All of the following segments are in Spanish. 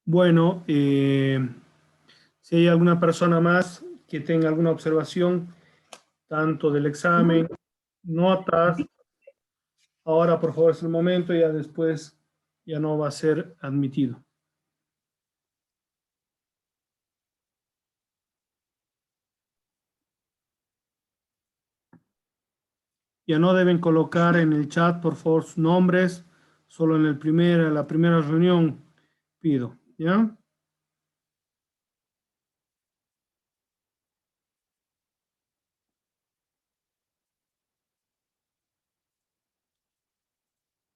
Bueno, si hay alguna persona más que tenga alguna observación, tanto del examen, notas, ahora por favor es el momento, ya después ya no va a ser admitido. Ya no deben colocar en el chat, por favor, sus nombres, solo en la primera reunión pido, ¿ya?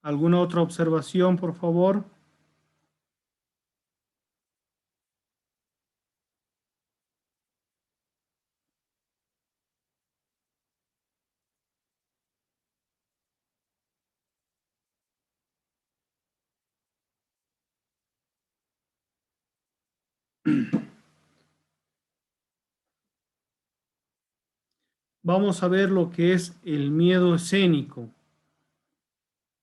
¿Alguna otra observación, por favor? Vamos a ver lo que es el miedo escénico.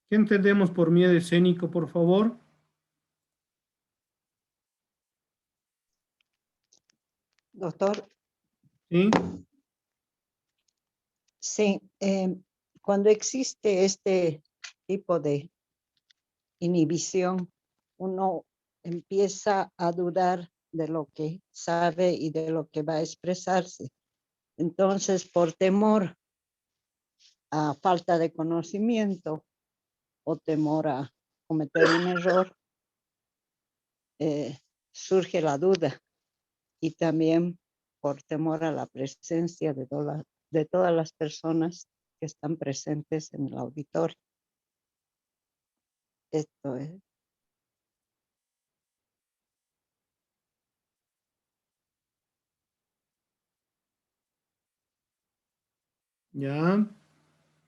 ¿Qué entendemos por miedo escénico, por favor? Doctor, ¿Sí? sí, cuando existe este tipo de inhibición, uno empieza a dudar de lo que sabe y de lo que va a expresarse. Entonces, por temor a falta de conocimiento o temor a cometer un error, surge la duda, y también por temor a la presencia de todas las personas que están presentes en el auditorio. Esto es. ¿Ya?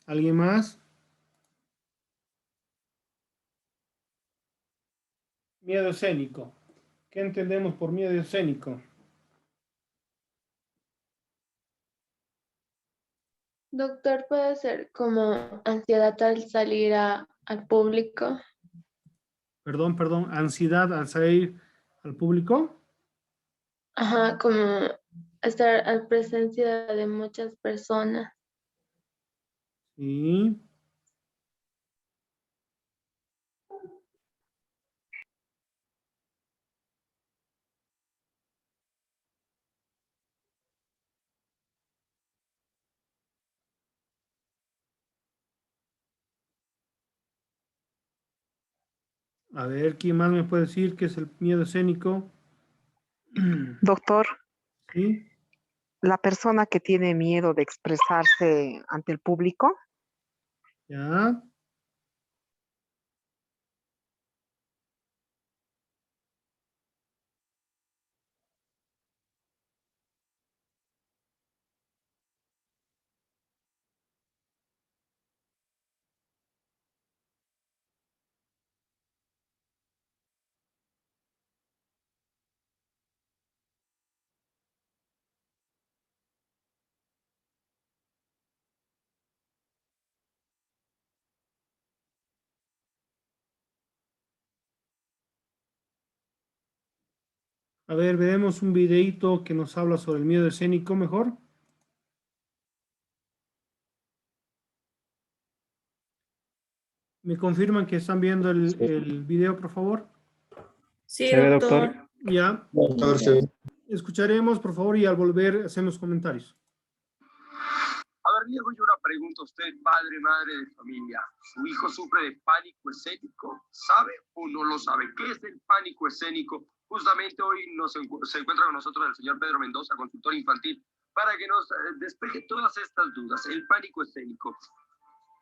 ¿Alguien más? Miedo escénico. ¿Qué entendemos por miedo escénico? Doctor, puede ser como ansiedad al salir al público. Perdón, ansiedad al salir al público. Ajá, como estar en presencia de muchas personas. Sí. A ver, ¿quién más me puede decir qué es el miedo escénico? Doctor, Sí, la persona que tiene miedo de expresarse ante el público, ya. A ver, veremos un videito que nos habla sobre el miedo escénico mejor. ¿Me confirman que están viendo el video, por favor? Sí, Se ve, doctor. Ya. Doctor, sí. Escucharemos, por favor, y al volver hacemos comentarios. A ver, le hago yo una pregunta a usted, padre, madre de familia. ¿Su hijo sufre de pánico escénico? ¿Sabe o no lo sabe? ¿Qué es el pánico escénico? Justamente hoy se encuentra con nosotros el señor Pedro Mendoza, consultor infantil, para que nos despeje todas estas dudas. El pánico escénico.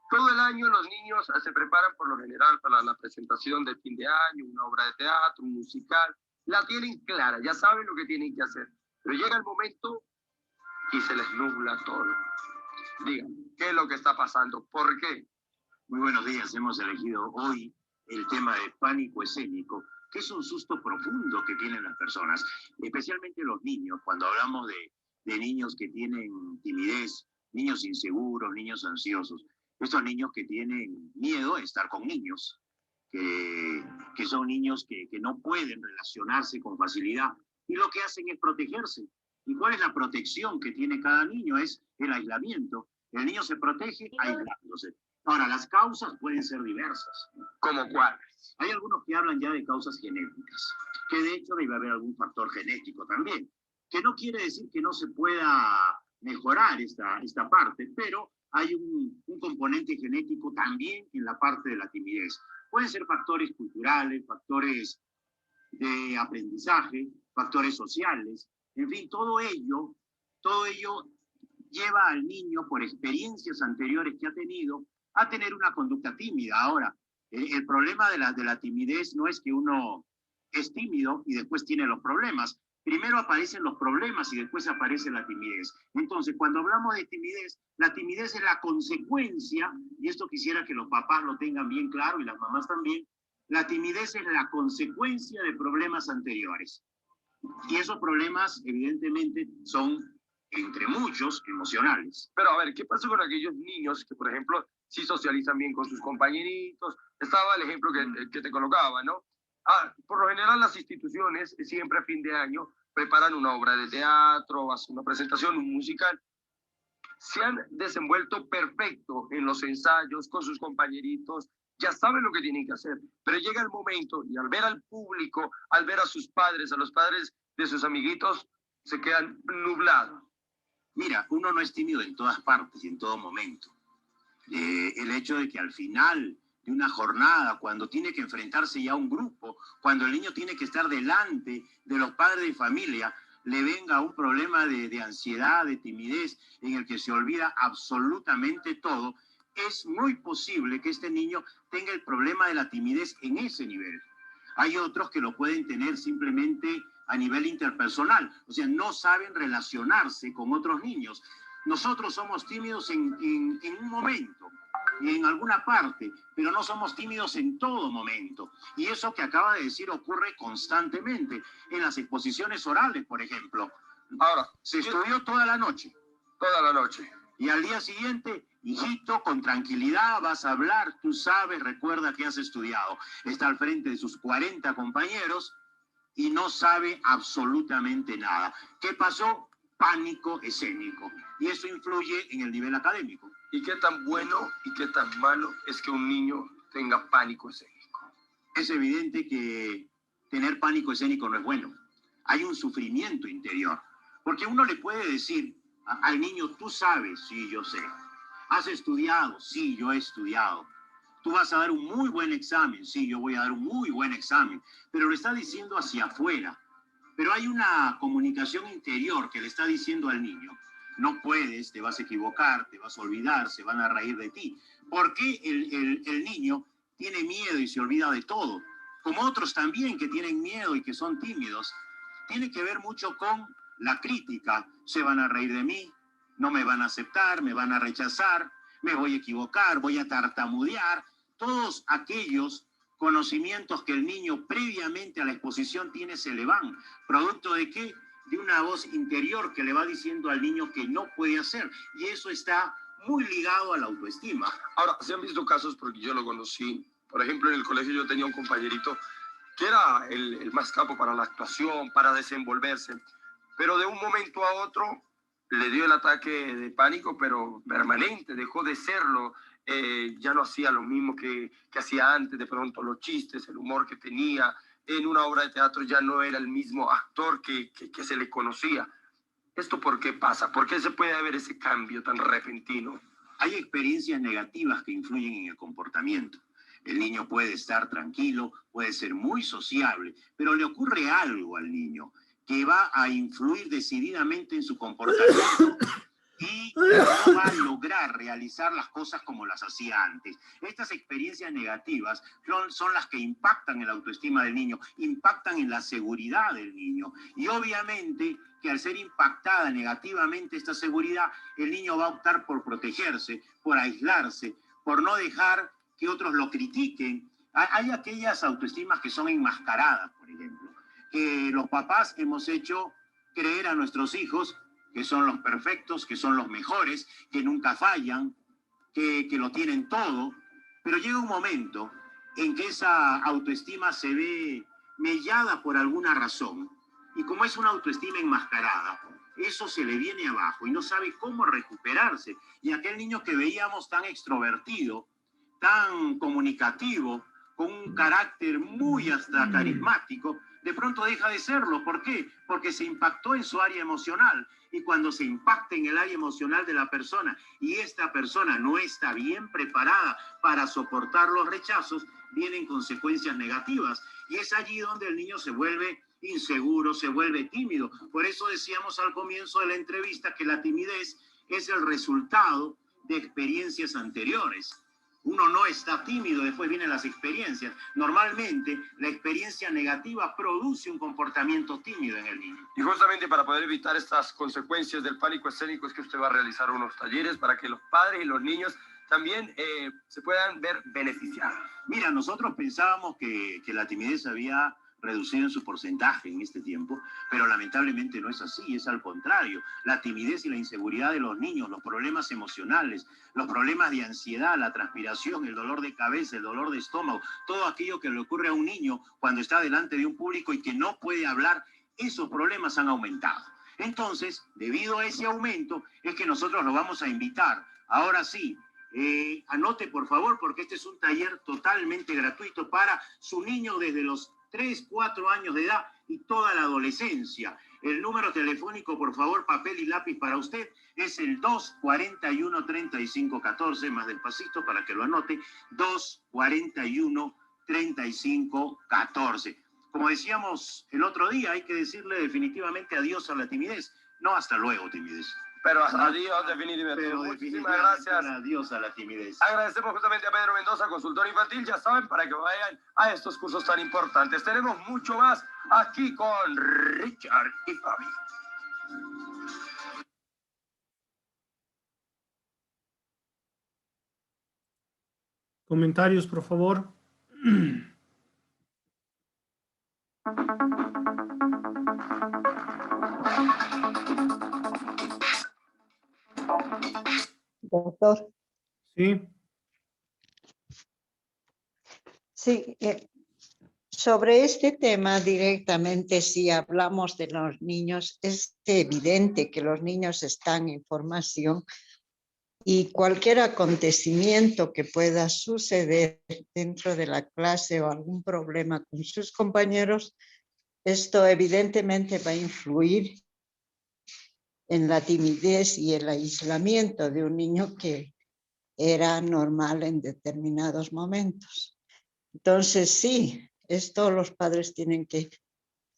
Todo el año los niños se preparan por lo general para la presentación de fin de año, una obra de teatro, un musical. La tienen clara, ya saben lo que tienen que hacer. Pero llega el momento y se les nubla todo. Díganme, ¿qué es lo que está pasando? ¿Por qué? Muy buenos días. Hemos elegido hoy el tema de pánico escénico, que es un susto profundo que tienen las personas, especialmente los niños. Cuando hablamos de niños que tienen timidez, niños inseguros, niños ansiosos, estos niños que tienen miedo a estar con niños, que son niños que no pueden relacionarse con facilidad y lo que hacen es protegerse. ¿Y cuál es la protección que tiene cada niño? Es el aislamiento. El niño se protege aislándose. Ahora, las causas pueden ser diversas. ¿Cómo cuáles? Hay algunos que hablan ya de causas genéticas, que de hecho debe haber algún factor genético también, que no quiere decir que no se pueda mejorar esta parte, pero hay un componente genético también en la parte de la timidez. Pueden ser factores culturales, factores de aprendizaje, factores sociales, en fin, todo ello lleva al niño, por experiencias anteriores que ha tenido, a tener una conducta tímida. Ahora, el problema de la timidez no es que uno es tímido y después tiene los problemas. Primero aparecen los problemas y después aparece la timidez. Entonces, cuando hablamos de timidez, la timidez es la consecuencia, y esto quisiera que los papás lo tengan bien claro y las mamás también, la timidez es la consecuencia de problemas anteriores. Y esos problemas, evidentemente, son, entre muchos, emocionales. Pero a ver, ¿qué pasa con aquellos niños que, por ejemplo, sí socializan bien con sus compañeritos? Estaba el ejemplo que te colocaba, ¿no? Por lo general las instituciones siempre a fin de año preparan una obra de teatro, hacen una presentación, un musical. Se han desenvuelto perfecto en los ensayos con sus compañeritos, ya saben lo que tienen que hacer, pero llega el momento y al ver al público, al ver a sus padres, a los padres de sus amiguitos, se quedan nublados. Mira, uno no es tímido en todas partes y en todo momento. El hecho de que al final de una jornada, cuando tiene que enfrentarse ya a un grupo, cuando el niño tiene que estar delante de los padres de familia, le venga un problema de ansiedad, de timidez, en el que se olvida absolutamente todo, es muy posible que este niño tenga el problema de la timidez en ese nivel. Hay otros que lo pueden tener simplemente a nivel interpersonal, o sea, no saben relacionarse con otros niños. Nosotros somos tímidos en un momento, en alguna parte, pero no somos tímidos en todo momento. Y eso que acaba de decir ocurre constantemente en las exposiciones orales, por ejemplo. Ahora, Se estudió toda la noche. toda la noche. Y al día siguiente, hijito, con tranquilidad vas a hablar, tú sabes, recuerda que has estudiado. Está al frente de sus 40 compañeros y no sabe absolutamente nada. ¿Qué pasó? Pánico escénico. Y eso influye en el nivel académico. ¿Y qué tan bueno y qué tan malo es que un niño tenga pánico escénico? Es evidente que tener pánico escénico no es bueno. Hay un sufrimiento interior. Porque uno le puede decir al niño, tú sabes, sí, yo sé. ¿Has estudiado? Sí, yo he estudiado. Tú vas a dar un muy buen examen. Sí, yo voy a dar un muy buen examen. Pero lo está diciendo hacia afuera. Pero hay una comunicación interior que le está diciendo al niño, no puedes, te vas a equivocar, te vas a olvidar, se van a reír de ti. ¿Por qué el niño tiene miedo y se olvida de todo? Como otros también que tienen miedo y que son tímidos. Tiene que ver mucho con la crítica. Se van a reír de mí, no me van a aceptar, me van a rechazar, me voy a equivocar, voy a tartamudear. Todos aquellos conocimientos que el niño previamente a la exposición tiene se le van. ¿Producto de qué? De una voz interior que le va diciendo al niño que no puede hacer. Y eso está muy ligado a la autoestima. Ahora, se han visto casos, porque yo lo conocí. Por ejemplo, en el colegio yo tenía un compañerito que era el más capo para la actuación, para desenvolverse. Pero de un momento a otro le dio el ataque de pánico, pero permanente, dejó de serlo. Ya no hacía lo mismo que hacía antes, de pronto los chistes, el humor que tenía. En una obra de teatro ya no era el mismo actor que se le conocía. ¿Esto por qué pasa? ¿Por qué se puede ver ese cambio tan repentino? Hay experiencias negativas que influyen en el comportamiento. El niño puede estar tranquilo, puede ser muy sociable, pero le ocurre algo al niño que va a influir decididamente en su comportamiento y no va a lograr realizar las cosas como las hacía antes. Estas experiencias negativas son las que impactan en la autoestima del niño, impactan en la seguridad del niño. Y obviamente que al ser impactada negativamente esta seguridad, el niño va a optar por protegerse, por aislarse, por no dejar que otros lo critiquen. Hay aquellas autoestimas que son enmascaradas, por ejemplo, que los papás hemos hecho creer a nuestros hijos que son los perfectos, que son los mejores, que nunca fallan, que lo tienen todo, pero llega un momento en que esa autoestima se ve mellada por alguna razón, y como es una autoestima enmascarada, eso se le viene abajo y no sabe cómo recuperarse. Y aquel niño que veíamos tan extrovertido, tan comunicativo, con un carácter muy hasta carismático, de pronto deja de serlo. ¿Por qué? Porque se impactó en su área emocional. Y cuando se impacta en el área emocional de la persona y esta persona no está bien preparada para soportar los rechazos, vienen consecuencias negativas. Y es allí donde el niño se vuelve inseguro, se vuelve tímido. Por eso decíamos al comienzo de la entrevista que la timidez es el resultado de experiencias anteriores. Uno no está tímido, después vienen las experiencias. Normalmente, la experiencia negativa produce un comportamiento tímido en el niño. Y justamente para poder evitar estas consecuencias del pánico escénico es que usted va a realizar unos talleres para que los padres y los niños también se puedan ver beneficiados. Mira, nosotros pensábamos que la timidez había reducido en su porcentaje en este tiempo, pero lamentablemente no es así, es al contrario. La timidez y la inseguridad de los niños, los problemas emocionales, los problemas de ansiedad, la transpiración, el dolor de cabeza, el dolor de estómago, todo aquello que le ocurre a un niño cuando está delante de un público y que no puede hablar, esos problemas han aumentado. Entonces, debido a ese aumento, es que nosotros lo vamos a invitar. Ahora sí, anote por favor, porque este es un taller totalmente gratuito para su niño desde los 3, 4 años de edad y toda la adolescencia. El número telefónico, por favor, papel y lápiz para usted, es el 241-3514, más despacito para que lo anote, 241-3514. Como decíamos el otro día, hay que decirle definitivamente adiós a la timidez. No, hasta luego, timidez. Pero adiós, definitivamente. Pero Muchísimas definitivamente gracias. adiós a la timidez. Agradecemos justamente a Pedro Mendoza, consultor infantil, ya saben, para que vayan a estos cursos tan importantes. Tenemos mucho más aquí con Richard y Fabi. Comentarios, por favor. Doctor. Sí. Sí, sobre este tema directamente, si hablamos de los niños, es evidente que los niños están en formación y cualquier acontecimiento que pueda suceder dentro de la clase o algún problema con sus compañeros, esto evidentemente va a influir en la timidez y el aislamiento de un niño que era normal en determinados momentos. Entonces, sí, esto los padres tienen que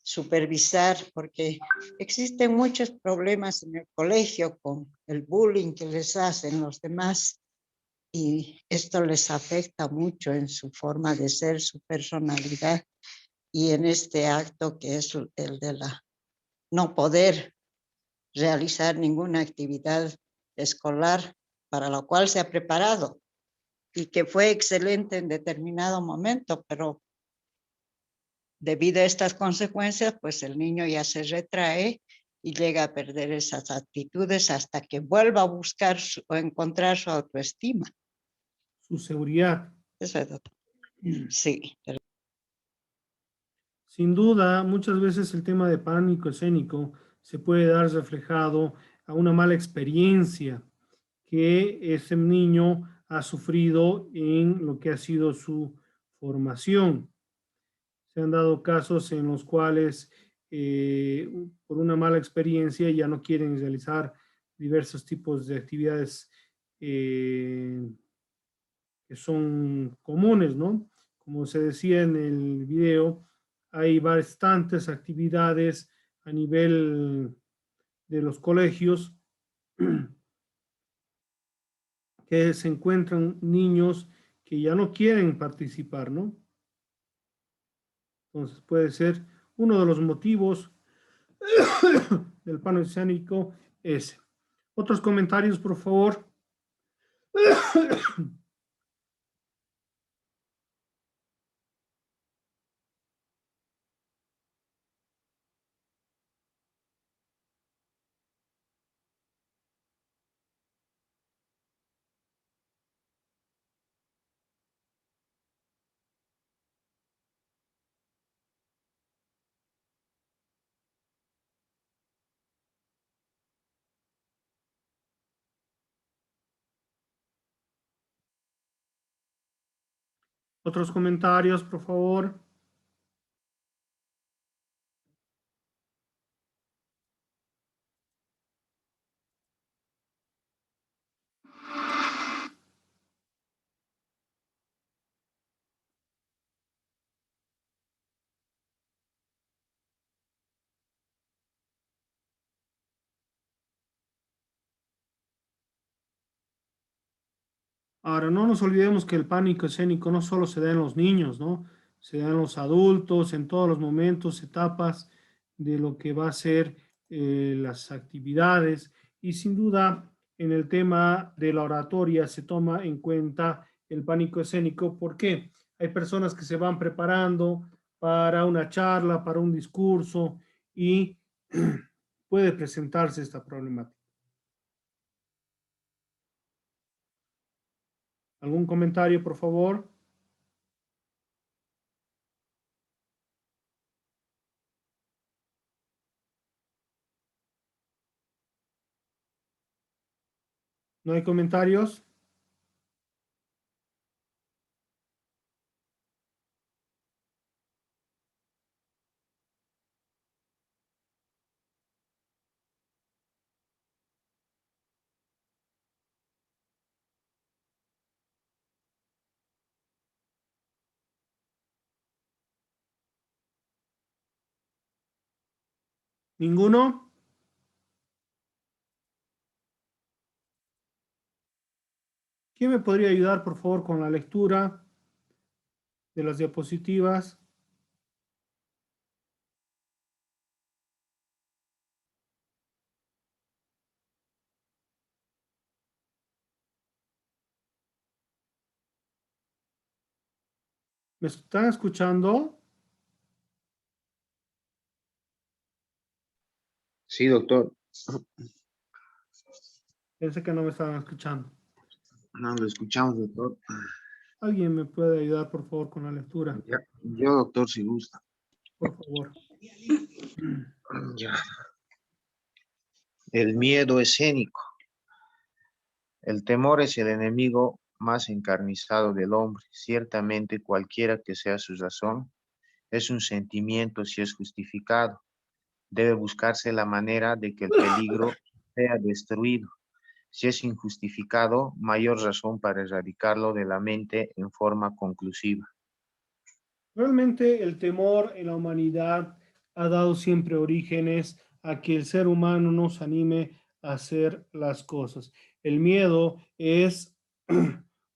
supervisar porque existen muchos problemas en el colegio con el bullying que les hacen los demás y esto les afecta mucho en su forma de ser, su personalidad y en este acto que es el de la no poder realizar ninguna actividad escolar para la cual se ha preparado y que fue excelente en determinado momento, pero debido a estas consecuencias, pues el niño ya se retrae y llega a perder esas actitudes hasta que vuelva a buscar o encontrar su autoestima. Su seguridad. Eso es, doctor. Sí. Sin duda, muchas veces el tema de pánico escénico se puede dar reflejado a una mala experiencia que ese niño ha sufrido en lo que ha sido su formación. Se han dado casos en los cuales por una mala experiencia ya no quieren realizar diversos tipos de actividades que son comunes, ¿no? Como se decía en el video, hay bastantes actividades a nivel de los colegios que se encuentran niños que ya no quieren participar, ¿no? Entonces puede ser uno de los motivos del pánico escénico ese. Otros comentarios, por favor. Otros comentarios, por favor. Ahora, no nos olvidemos que el pánico escénico no solo se da en los niños, ¿no? Se da en los adultos, en todos los momentos, etapas de lo que va a ser las actividades. Y sin duda, en el tema de la oratoria se toma en cuenta el pánico escénico. ¿Por qué? Hay personas que se van preparando para una charla, para un discurso y puede presentarse esta problemática. ¿Algún comentario, por favor? ¿No hay comentarios? ¿Ninguno? ¿Quién me podría ayudar, por favor, con la lectura de las diapositivas? ¿Me están escuchando? Sí, doctor. Pensé que no me estaban escuchando. No, lo escuchamos, doctor. ¿Alguien me puede ayudar, por favor, con la lectura? Yo, doctor, si gusta. Por favor. Ya. El miedo escénico. El temor es el enemigo más encarnizado del hombre. Ciertamente, cualquiera que sea su razón, es un sentimiento si es justificado. Debe buscarse la manera de que el peligro sea destruido. Si es injustificado, mayor razón para erradicarlo de la mente en forma conclusiva. Realmente el temor en la humanidad ha dado siempre orígenes a que el ser humano nos anime a hacer las cosas. El miedo es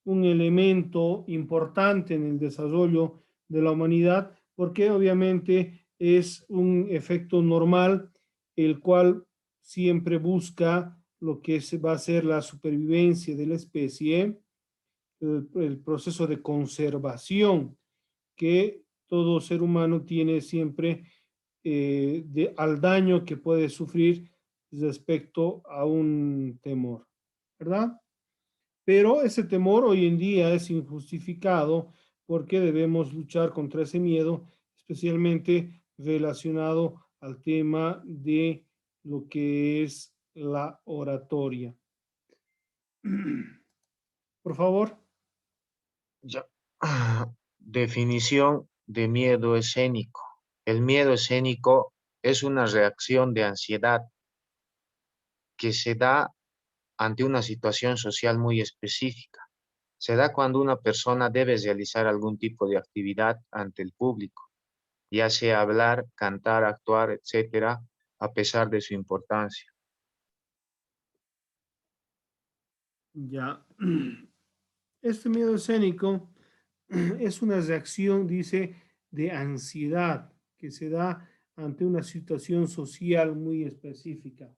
un elemento importante en el desarrollo de la humanidad porque obviamente es un efecto normal el cual siempre busca lo que va a ser la supervivencia de la especie, el proceso de conservación que todo ser humano tiene siempre al daño que puede sufrir respecto a un temor, ¿verdad? Pero ese temor hoy en día es injustificado porque debemos luchar contra ese miedo, especialmente relacionado al tema de lo que es la oratoria. Por favor. Ya. Definición de miedo escénico. El miedo escénico es una reacción de ansiedad que se da ante una situación social muy específica. Se da cuando una persona debe realizar algún tipo de actividad ante el público, ya sea hablar, cantar, actuar, etcétera, a pesar de su importancia. Ya. Este miedo escénico es una reacción, dice, de ansiedad que se da ante una situación social muy específica.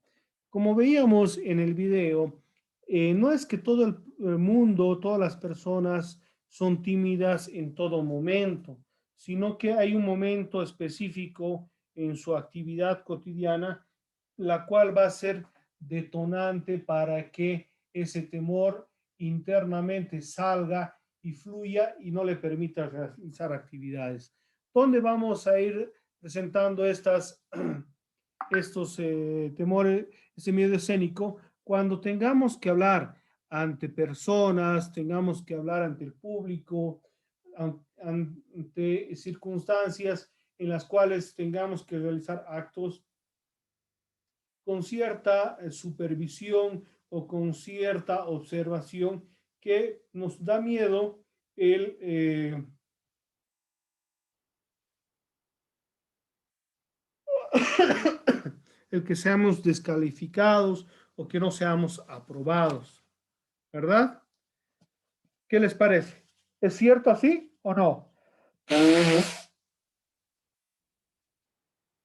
Como veíamos en el video, no es que todo el mundo, todas las personas son tímidas en todo momento, sino que hay un momento específico en su actividad cotidiana, la cual va a ser detonante para que ese temor internamente salga y fluya y no le permita realizar actividades. ¿Dónde vamos a ir presentando estos temores, ese miedo escénico? Cuando tengamos que hablar ante personas, tengamos que hablar ante el público, ante circunstancias en las cuales tengamos que realizar actos con cierta supervisión o con cierta observación que nos da miedo el que seamos descalificados o que no seamos aprobados, ¿verdad? ¿Qué les parece? ¿Es cierto así o no?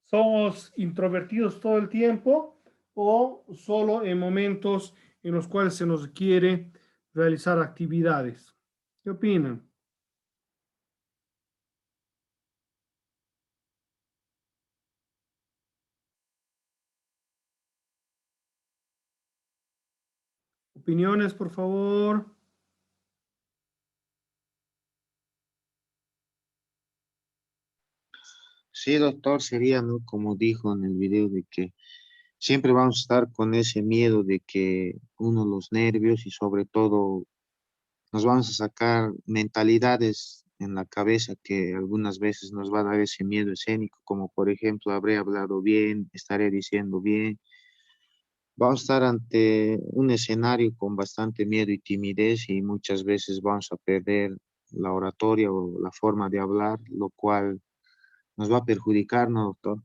¿Somos introvertidos todo el tiempo o solo en momentos en los cuales se nos requiere realizar actividades? ¿Qué opinan? Opiniones, por favor. Sí, doctor, sería, ¿no? Como dijo en el video, de que siempre vamos a estar con ese miedo de que uno los nervios y sobre todo nos vamos a sacar mentalidades en la cabeza que algunas veces nos va a dar ese miedo escénico, como por ejemplo, habré hablado bien, estaré diciendo bien. Vamos a estar ante un escenario con bastante miedo y timidez y muchas veces vamos a perder la oratoria o la forma de hablar, lo cual nos va a perjudicar, ¿no, doctor?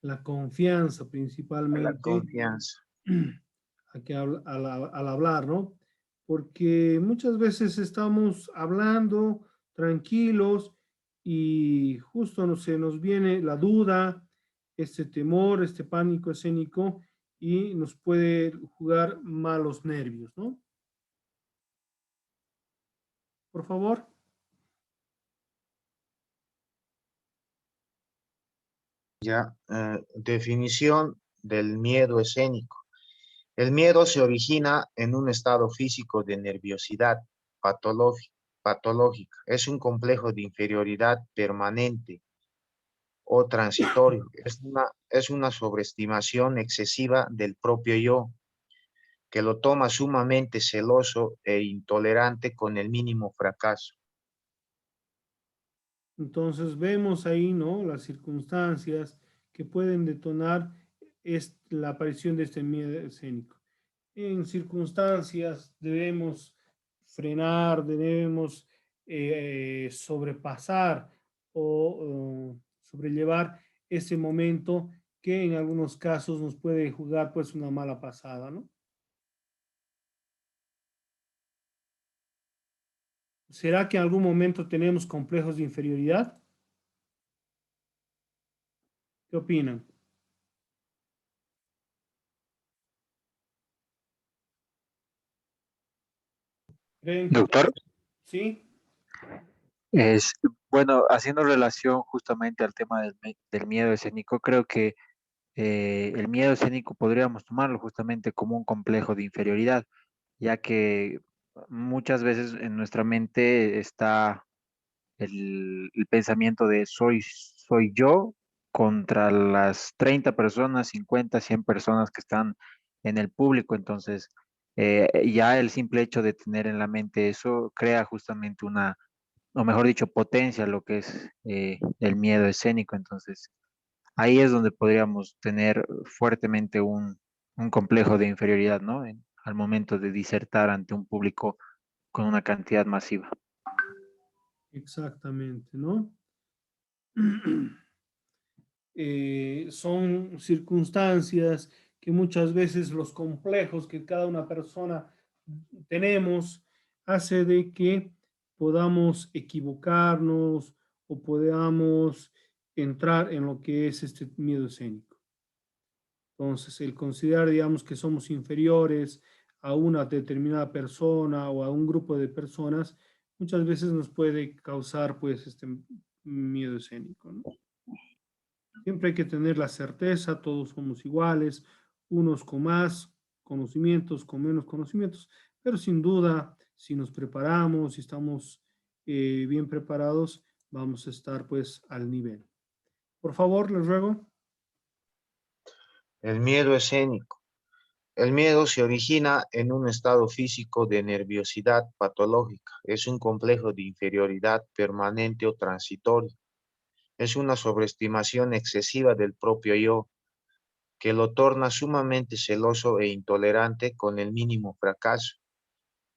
La confianza La principalmente confianza. al hablar, ¿no? Porque muchas veces estamos hablando tranquilos y justo se nos viene la duda, este temor, este pánico escénico y nos puede jugar malos nervios, ¿no? Por favor. Ya, definición del miedo escénico. El miedo se origina en un estado físico de nerviosidad patológica. Es un complejo de inferioridad permanente o transitorio. Es una sobreestimación excesiva del propio yo, que lo toma sumamente celoso e intolerante con el mínimo fracaso. Entonces vemos ahí, ¿no? Las circunstancias que pueden detonar la aparición de este miedo escénico. En circunstancias debemos frenar, debemos sobrepasar o sobrellevar ese momento que en algunos casos nos puede jugar pues una mala pasada, ¿no? ¿Será que en algún momento tenemos complejos de inferioridad? ¿Qué opinan? ¿Creen que Doctor, sí? es bueno, haciendo relación justamente al tema del miedo escénico, creo que el miedo escénico podríamos tomarlo justamente como un complejo de inferioridad, ya que muchas veces en nuestra mente está el pensamiento de soy yo contra las 30 personas, 50, 100 personas que están en el público. Entonces, ya el simple hecho de tener en la mente eso crea justamente o mejor dicho, potencia lo que es el miedo escénico. Entonces, ahí es donde podríamos tener fuertemente un complejo de inferioridad, ¿no? Al momento de disertar ante un público con una cantidad masiva. Exactamente, ¿no? Son circunstancias que muchas veces los complejos que cada una persona tenemos hace de que podamos equivocarnos o podamos entrar en lo que es este miedo escénico. Entonces, el considerar, digamos, que somos inferiores a una determinada persona o a un grupo de personas, muchas veces nos puede causar, pues, este miedo escénico, ¿no? Siempre hay que tener la certeza, todos somos iguales, unos con más conocimientos, con menos conocimientos, pero sin duda, si nos preparamos, si estamos bien preparados, vamos a estar, pues, al nivel. Por favor, les ruego. El miedo escénico. El miedo se origina en un estado físico de nerviosidad patológica. Es un complejo de inferioridad permanente o transitorio. Es una sobreestimación excesiva del propio yo, que lo torna sumamente celoso e intolerante con el mínimo fracaso.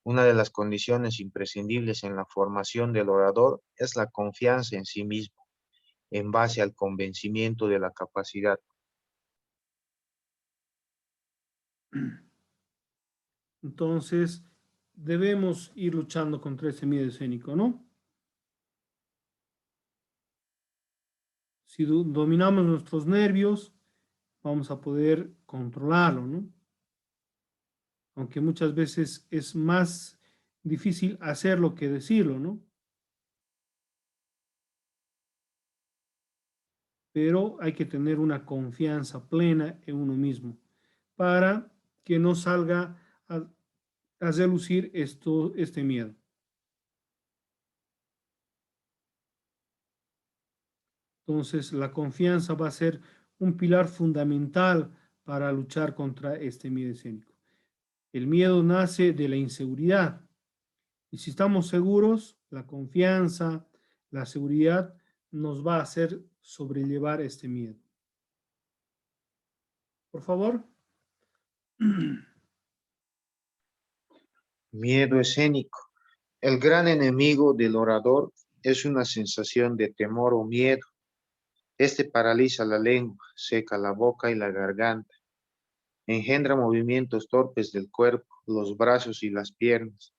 Una de las condiciones imprescindibles en la formación del orador es la confianza en sí mismo, en base al convencimiento de la capacidad. Entonces, debemos ir luchando contra ese miedo escénico, ¿no? Si dominamos nuestros nervios, vamos a poder controlarlo, ¿no? Aunque muchas veces es más difícil hacerlo que decirlo, ¿no? Pero hay que tener una confianza plena en uno mismo para que no salga a relucir este miedo. Entonces, la confianza va a ser un pilar fundamental para luchar contra este miedo escénico. El miedo nace de la inseguridad. Y si estamos seguros, la confianza, la seguridad nos va a hacer sobrellevar este miedo. Por favor. Miedo escénico. El gran enemigo del orador es una sensación de temor o miedo. Este paraliza la lengua, seca la boca y la garganta, engendra movimientos torpes del cuerpo, los brazos y las piernas,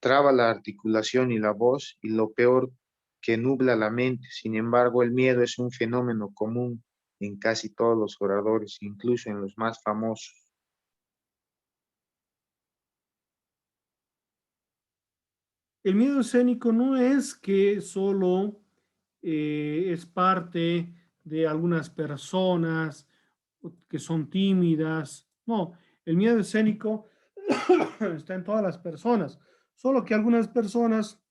traba la articulación y la voz y lo peor, que nubla la mente. Sin embargo, el miedo es un fenómeno común en casi todos los oradores, incluso en los más famosos. El miedo escénico no es que solo es parte de algunas personas que son tímidas. No, el miedo escénico está en todas las personas, solo que algunas personas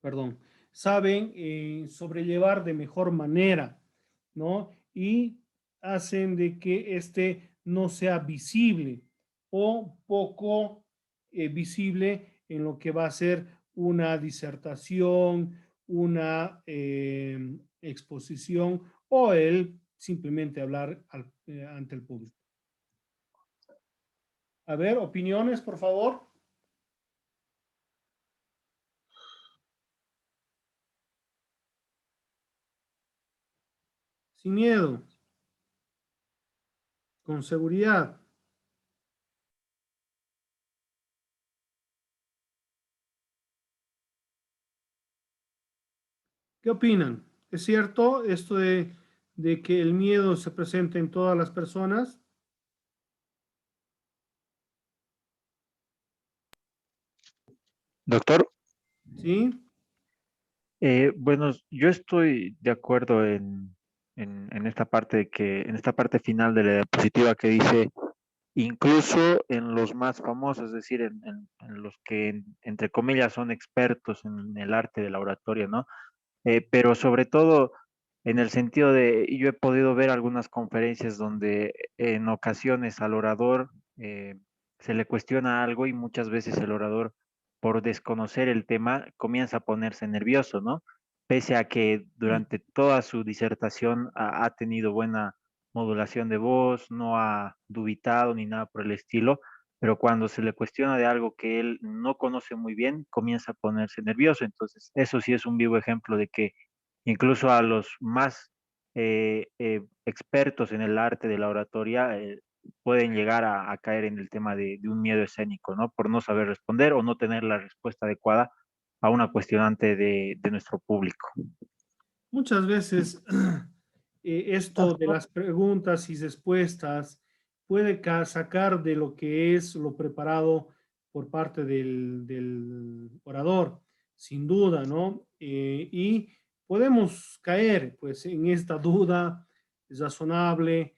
perdón, saben sobrellevar de mejor manera, ¿no? Y hacen de que este no sea visible o poco visible en lo que va a ser una disertación, una exposición o el simplemente hablar ante el público. A ver, opiniones, por favor. Sin miedo, con seguridad. ¿Qué opinan? ¿Es cierto esto de que el miedo se presenta en todas las personas? Doctor, ¿Sí? bueno, yo estoy de acuerdo en esta parte de que, en esta parte final de la diapositiva que dice, incluso en los más famosos, es decir, en los que, entre comillas, son expertos en el arte de la oratoria, ¿no? Pero sobre todo en el sentido de, yo he podido ver algunas conferencias donde en ocasiones al orador se le cuestiona algo y muchas veces el orador, por desconocer el tema, comienza a ponerse nervioso, ¿no? Pese a que durante toda su disertación ha tenido buena modulación de voz, no ha dubitado ni nada por el estilo, pero cuando se le cuestiona de algo que él no conoce muy bien, comienza a ponerse nervioso. Entonces, eso sí es un vivo ejemplo de que incluso a los más expertos en el arte de la oratoria pueden llegar a caer en el tema de un miedo escénico, ¿no? Por no saber responder o no tener la respuesta adecuada a una cuestionante de nuestro público. Muchas veces esto de Doctor, las preguntas y respuestas puede sacar de lo que es lo preparado por parte del orador, sin duda, ¿no? Y podemos caer, pues, en esta duda razonable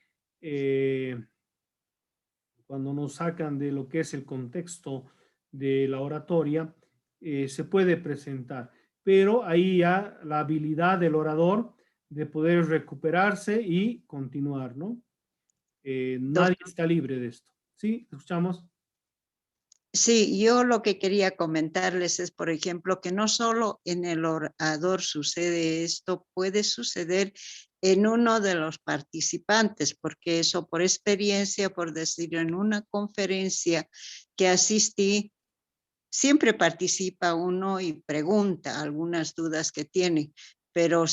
cuando nos sacan de lo que es el contexto de la oratoria, se puede presentar. Pero ahí ya la habilidad del orador de poder recuperarse y continuar, ¿no? Nadie doctor, está libre de esto. ¿Sí? ¿Escuchamos? sí, yo lo que quería comentarles es, por ejemplo, que no solo en el orador sucede esto, puede suceder en uno de los participantes, porque eso por experiencia, por decirlo, en una conferencia que asistí, siempre participa uno y pregunta algunas dudas que tiene, pero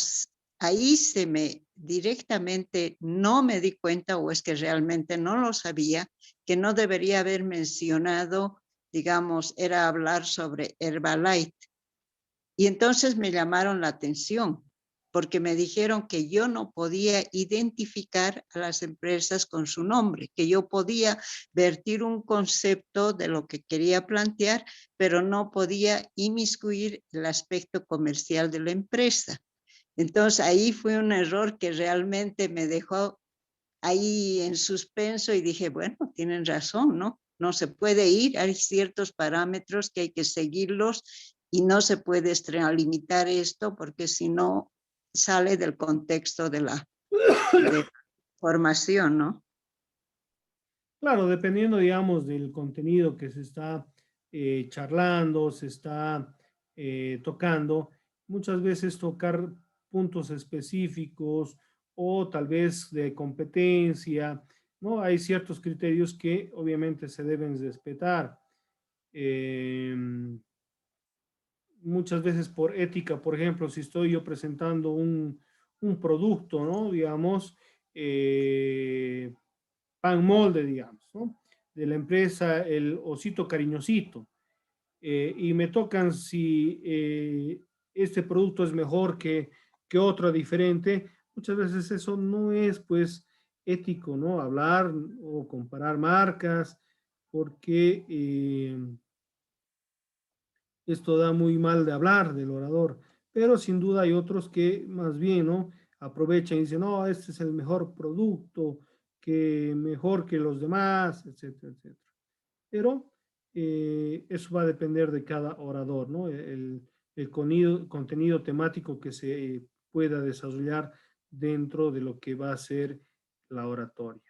ahí se me directamente no me di cuenta o es que realmente no lo sabía, que no debería haber mencionado, digamos, era hablar sobre Herbalife. Y entonces me llamaron la atención porque me dijeron que yo no podía identificar a las empresas con su nombre, que yo podía vertir un concepto de lo que quería plantear, pero no podía inmiscuir el aspecto comercial de la empresa. Entonces ahí fue un error que realmente me dejó ahí en suspenso y dije, bueno, tienen razón, ¿no? No se puede ir, hay ciertos parámetros que hay que seguirlos y no se puede extralimitar esto porque si no sale del contexto de la formación, ¿no? Claro, dependiendo, digamos, del contenido que se está charlando, se está tocando, muchas veces tocar puntos específicos o tal vez de competencia, ¿no? Hay ciertos criterios que obviamente se deben respetar. Eh, Muchas veces por ética, por ejemplo, si estoy yo presentando un producto, ¿no? Digamos, pan molde, digamos, ¿no? De la empresa El Osito Cariñosito. Y me tocan si este producto es mejor que otro diferente. Muchas veces eso no es, pues, ético, ¿no? Hablar o comparar marcas, porque esto da muy mal de hablar del orador, pero sin duda hay otros que más bien, ¿no? Aprovechan y dicen, no, este es el mejor producto, que mejor que los demás, etcétera, etcétera. Pero eso va a depender de cada orador, ¿no? El contenido temático que se pueda desarrollar dentro de lo que va a ser la oratoria.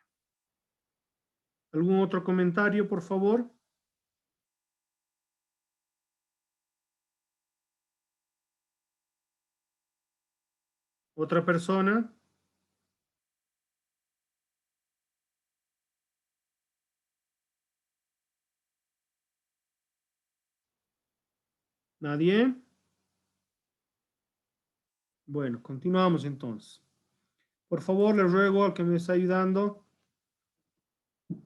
¿Algún otro comentario, por favor? ¿Otra persona? ¿Nadie? Bueno, continuamos entonces. Por favor, le ruego al que me está ayudando.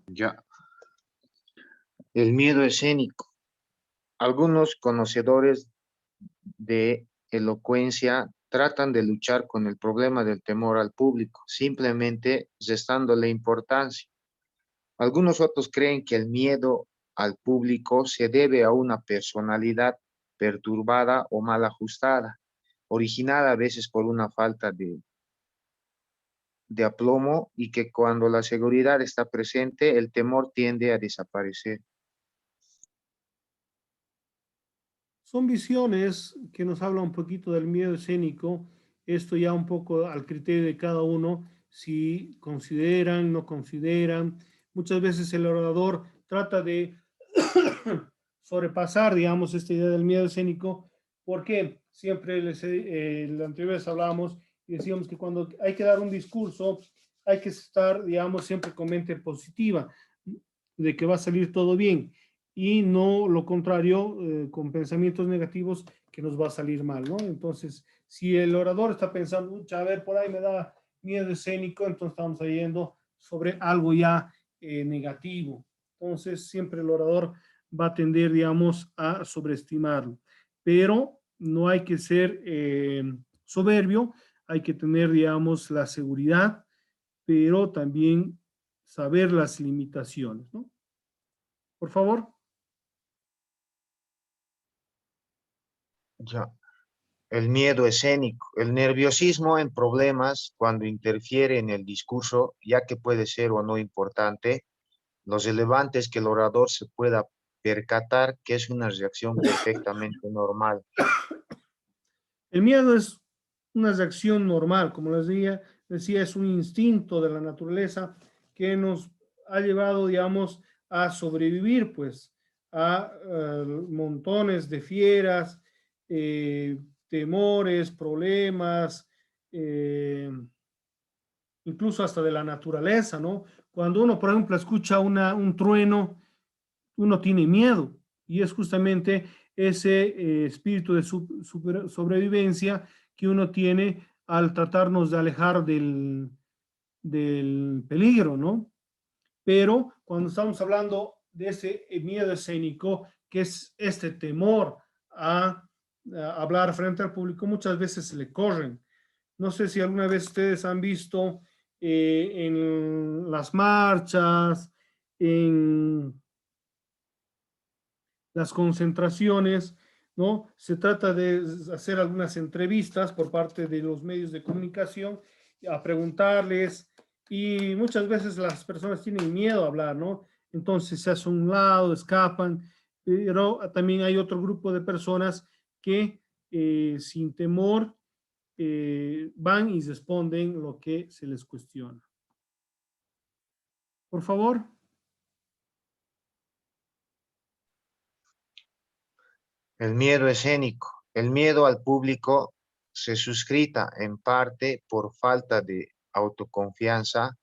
Ya. El miedo escénico. Algunos conocedores de elocuencia tratan de luchar con el problema del temor al público, simplemente restándole importancia. Algunos otros creen que el miedo al público se debe a una personalidad perturbada o mal ajustada, originada a veces por una falta de aplomo, y que cuando la seguridad está presente, el temor tiende a desaparecer. Son visiones que nos hablan un poquito del miedo escénico. Esto ya un poco al criterio de cada uno, si consideran, no consideran. Muchas veces el orador trata de sobrepasar, digamos, esta idea del miedo escénico, porque siempre la anterior vez hablábamos y decíamos que cuando hay que dar un discurso, hay que estar, digamos, siempre con mente positiva, de que va a salir todo bien, y no lo contrario, con pensamientos negativos, que nos va a salir mal, ¿no? Entonces, si el orador está pensando, a ver, por ahí me da miedo escénico, entonces estamos yendo sobre algo ya negativo. Entonces, siempre el orador va a tender, digamos, a sobreestimarlo. Pero no hay que ser soberbio, hay que tener, digamos, la seguridad, pero también saber las limitaciones, ¿no? Por favor. Ya. El miedo escénico, el nerviosismo en problemas cuando interfiere en el discurso, ya que puede ser o no importante. Lo relevante es que el orador se pueda percatar que es una reacción perfectamente normal. El miedo es una reacción normal, como les decía, es un instinto de la naturaleza que nos ha llevado, digamos, a sobrevivir, pues, a montones de fieras, temores, problemas, incluso hasta de la naturaleza, ¿no? Cuando uno, por ejemplo, escucha un trueno, uno tiene miedo, y es justamente ese espíritu de sobrevivencia que uno tiene al tratarnos de alejar del peligro, ¿no? Pero cuando estamos hablando de ese miedo escénico, que es este temor a hablar frente al público, muchas veces se le corren. No sé si alguna vez ustedes han visto en las marchas, en las concentraciones, ¿no? Se trata de hacer algunas entrevistas por parte de los medios de comunicación, a preguntarles, y muchas veces las personas tienen miedo a hablar, ¿no? Entonces se hace a un lado, escapan, pero también hay otro grupo de personas que sin temor van y responden lo que se les cuestiona. Por favor. El miedo escénico, el miedo al público se suscita en parte por falta de autoconfianza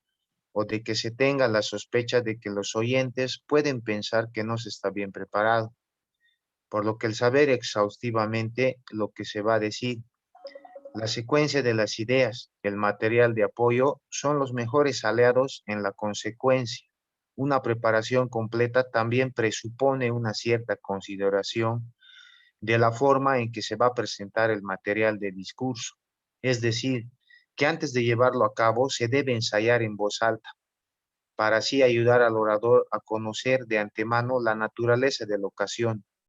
o de que se tenga la sospecha de que los oyentes pueden pensar que no se está bien preparado, por lo que el saber exhaustivamente lo que se va a decir, la secuencia de las ideas, el material de apoyo son los mejores aliados en la consecuencia. Una preparación completa también presupone una cierta consideración de la forma en que se va a presentar el material de discurso. Es decir, que antes de llevarlo a cabo se debe ensayar en voz alta, para así ayudar al orador a conocer de antemano la naturaleza de la ocasión